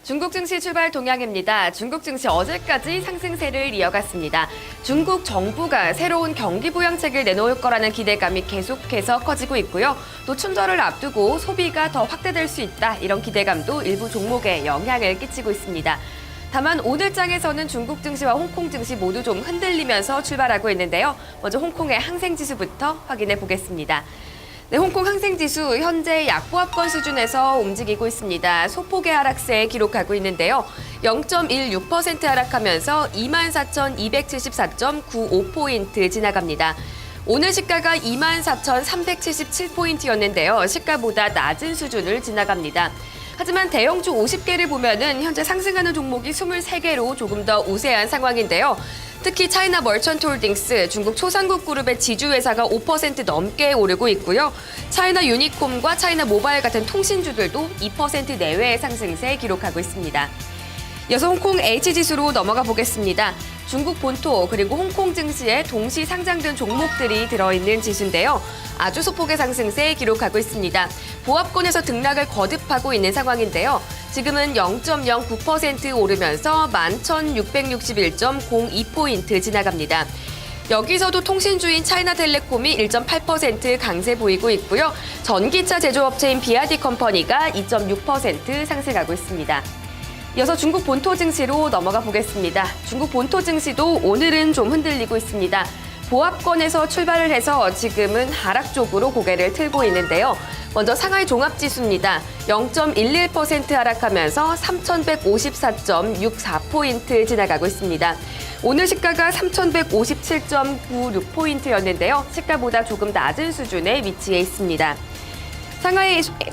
중국 증시 출발 동향입니다. 중국 증시 어제까지 상승세를 이어갔습니다. 중국 정부가 새로운 경기 부양책을 내놓을 거라는 기대감이 계속해서 커지고 있고요. 또 춘절을 앞두고 소비가 더 확대될 수 있다. 이런 기대감도 일부 종목에 영향을 끼치고 있습니다. 다만 오늘 장에서는 중국 증시와 홍콩 증시 모두 좀 흔들리면서 출발하고 있는데요. 먼저 홍콩의 항생지수부터 확인해 보겠습니다. 네, 홍콩 항생지수 현재 약보합권 수준에서 움직이고 있습니다. 소폭의 하락세 기록하고 있는데요. 0.16% 하락하면서 24,274.95포인트 지나갑니다. 오늘 시가가 24,377포인트였는데요. 시가보다 낮은 수준을 지나갑니다. 하지만 대형주 50개를 보면은 현재 상승하는 종목이 23개로 조금 더 우세한 상황인데요. 특히 차이나 머천트 홀딩스, 중국 초상국 그룹의 지주회사가 5% 넘게 오르고 있고요. 차이나 유니콤과 차이나 모바일 같은 통신주들도 2% 내외의 상승세 기록하고 있습니다. 이어서 홍콩 H지수로 넘어가 보겠습니다. 중국 본토 그리고 홍콩 증시에 동시 상장된 종목들이 들어있는 지수인데요. 아주 소폭의 상승세 기록하고 있습니다. 보합권에서 등락을 거듭하고 있는 상황인데요. 지금은 0.09% 오르면서 11,661.02포인트 지나갑니다. 여기서도 통신주인 차이나텔레콤이 1.8% 강세 보이고 있고요. 전기차 제조업체인 비아디 컴퍼니가 2.6% 상승하고 있습니다. 이어서 중국 본토 증시로 넘어가 보겠습니다. 중국 본토 증시도 오늘은 좀 흔들리고 있습니다. 보합권에서 출발을 해서 지금은 하락 쪽으로 고개를 틀고 있는데요. 먼저 상하이 종합지수입니다. 0.11% 하락하면서 3,154.64포인트 지나가고 있습니다. 오늘 시가가 3,157.96포인트였는데요. 시가보다 조금 낮은 수준에 위치해 있습니다.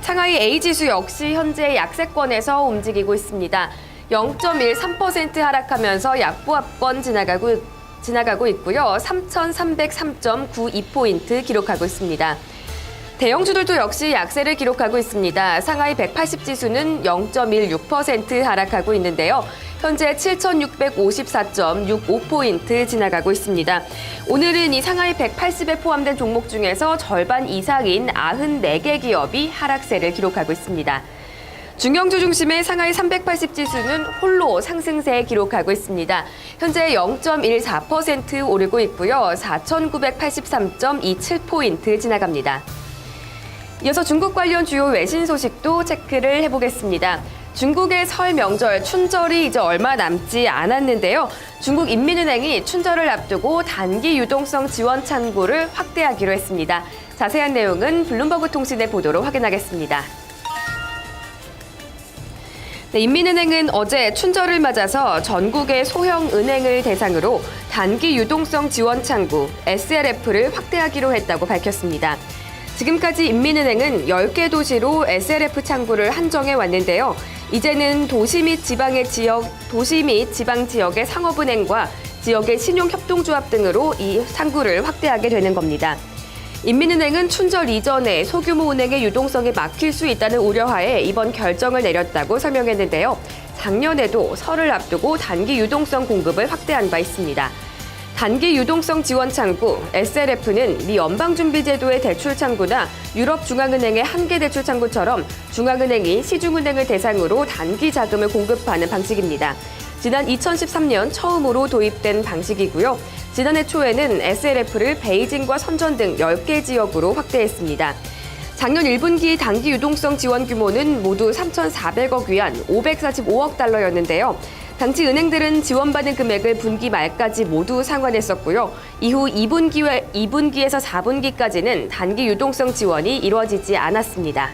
상하이 A지수 역시 현재 약세권에서 움직이고 있습니다. 0.13% 하락하면서 약보합권 지나가고 있고요. 3,303.92포인트 기록하고 있습니다. 대형주들도 역시 약세를 기록하고 있습니다. 상하이 180지수는 0.16% 하락하고 있는데요. 현재 7,654.65포인트 지나가고 있습니다. 오늘은 이 상하이 180에 포함된 종목 중에서 절반 이상인 94개 기업이 하락세를 기록하고 있습니다. 중형주 중심의 상하이 380지수는 홀로 상승세 기록하고 있습니다. 현재 0.14% 오르고 있고요. 4,983.27포인트 지나갑니다. 이어서 중국 관련 주요 외신 소식도 체크를 해보겠습니다. 중국의 설 명절 춘절이 이제 얼마 남지 않았는데요. 중국 인민은행이 춘절을 앞두고 단기 유동성 지원 창구를 확대하기로 했습니다. 자세한 내용은 블룸버그 통신의 보도로 확인하겠습니다. 네, 인민은행은 어제 춘절을 맞아서 전국의 소형 은행을 대상으로 단기 유동성 지원 창구 SLF를 확대하기로 했다고 밝혔습니다. 지금까지 인민은행은 10개 도시로 SLF 창구를 한정해 왔는데요. 이제는 도시 및 지방 지역의 상업은행과 지역의 신용협동조합 등으로 이 창구를 확대하게 되는 겁니다. 인민은행은 춘절 이전에 소규모 은행의 유동성이 막힐 수 있다는 우려하에 이번 결정을 내렸다고 설명했는데요. 작년에도 설을 앞두고 단기 유동성 공급을 확대한 바 있습니다. 단기 유동성 지원 창구 SLF는 미 연방준비제도의 대출 창구나 유럽중앙은행의 한계 대출 창구처럼 중앙은행이 시중은행을 대상으로 단기 자금을 공급하는 방식입니다. 지난 2013년 처음으로 도입된 방식이고요. 지난해 초에는 SLF를 베이징과 선전 등 10개 지역으로 확대했습니다. 작년 1분기 단기 유동성 지원 규모는 모두 3,400억 위안, 545억 달러였는데요. 당시 은행들은 지원받은 금액을 분기 말까지 모두 상환했었고요. 이후 2분기에서 4분기까지는 단기 유동성 지원이 이루어지지 않았습니다.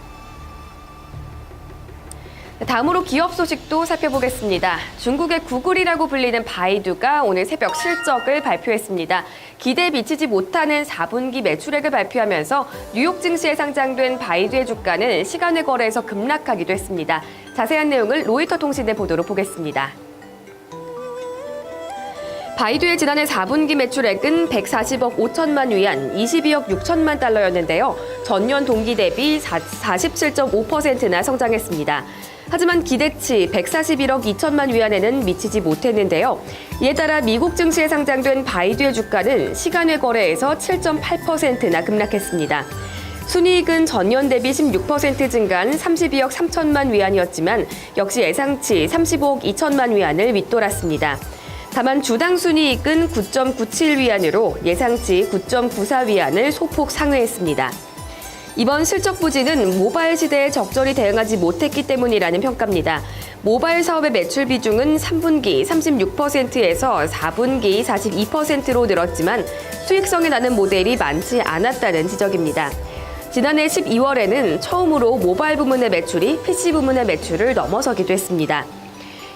다음으로 기업 소식도 살펴보겠습니다. 중국의 구글이라고 불리는 바이두가 오늘 새벽 실적을 발표했습니다. 기대에 미치지 못하는 4분기 매출액을 발표하면서 뉴욕 증시에 상장된 바이두의 주가는 시간외 거래에서 급락하기도 했습니다. 자세한 내용을 로이터 통신의 보도로 보겠습니다. 바이두의 지난해 4분기 매출액은 140억 5천만 위안, 22억 6천만 달러였는데요. 전년 동기 대비 47.5%나 성장했습니다. 하지만 기대치 141억 2천만 위안에는 미치지 못했는데요. 이에 따라 미국 증시에 상장된 바이두의 주가는 시간외 거래에서 7.8%나 급락했습니다. 순이익은 전년 대비 16% 증가한 32억 3천만 위안이었지만 역시 예상치 35억 2천만 위안을 윗돌았습니다. 다만 주당 순이익은 9.97 위안으로 예상치 9.94 위안을 소폭 상회했습니다. 이번 실적 부진은 모바일 시대에 적절히 대응하지 못했기 때문이라는 평가입니다. 모바일 사업의 매출 비중은 3분기 36%에서 4분기 42%로 늘었지만 수익성이 나는 모델이 많지 않았다는 지적입니다. 지난해 12월에는 처음으로 모바일 부문의 매출이 PC 부문의 매출을 넘어서기도 했습니다.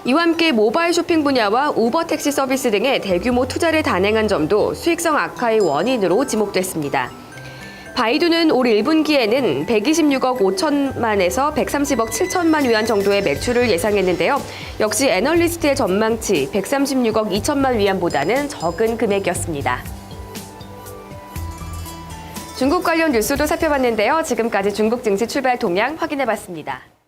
이와 함께 모바일 쇼핑 분야와 우버 택시 서비스 등의 대규모 투자를 단행한 점도 수익성 악화의 원인으로 지목됐습니다. 바이두는 올 1분기에는 126억 5천만에서 130억 7천만 위안 정도의 매출을 예상했는데요. 역시 애널리스트의 전망치 136억 2천만 위안보다는 적은 금액이었습니다. 중국 관련 뉴스도 살펴봤는데요. 지금까지 중국 증시 출발 동향 확인해봤습니다.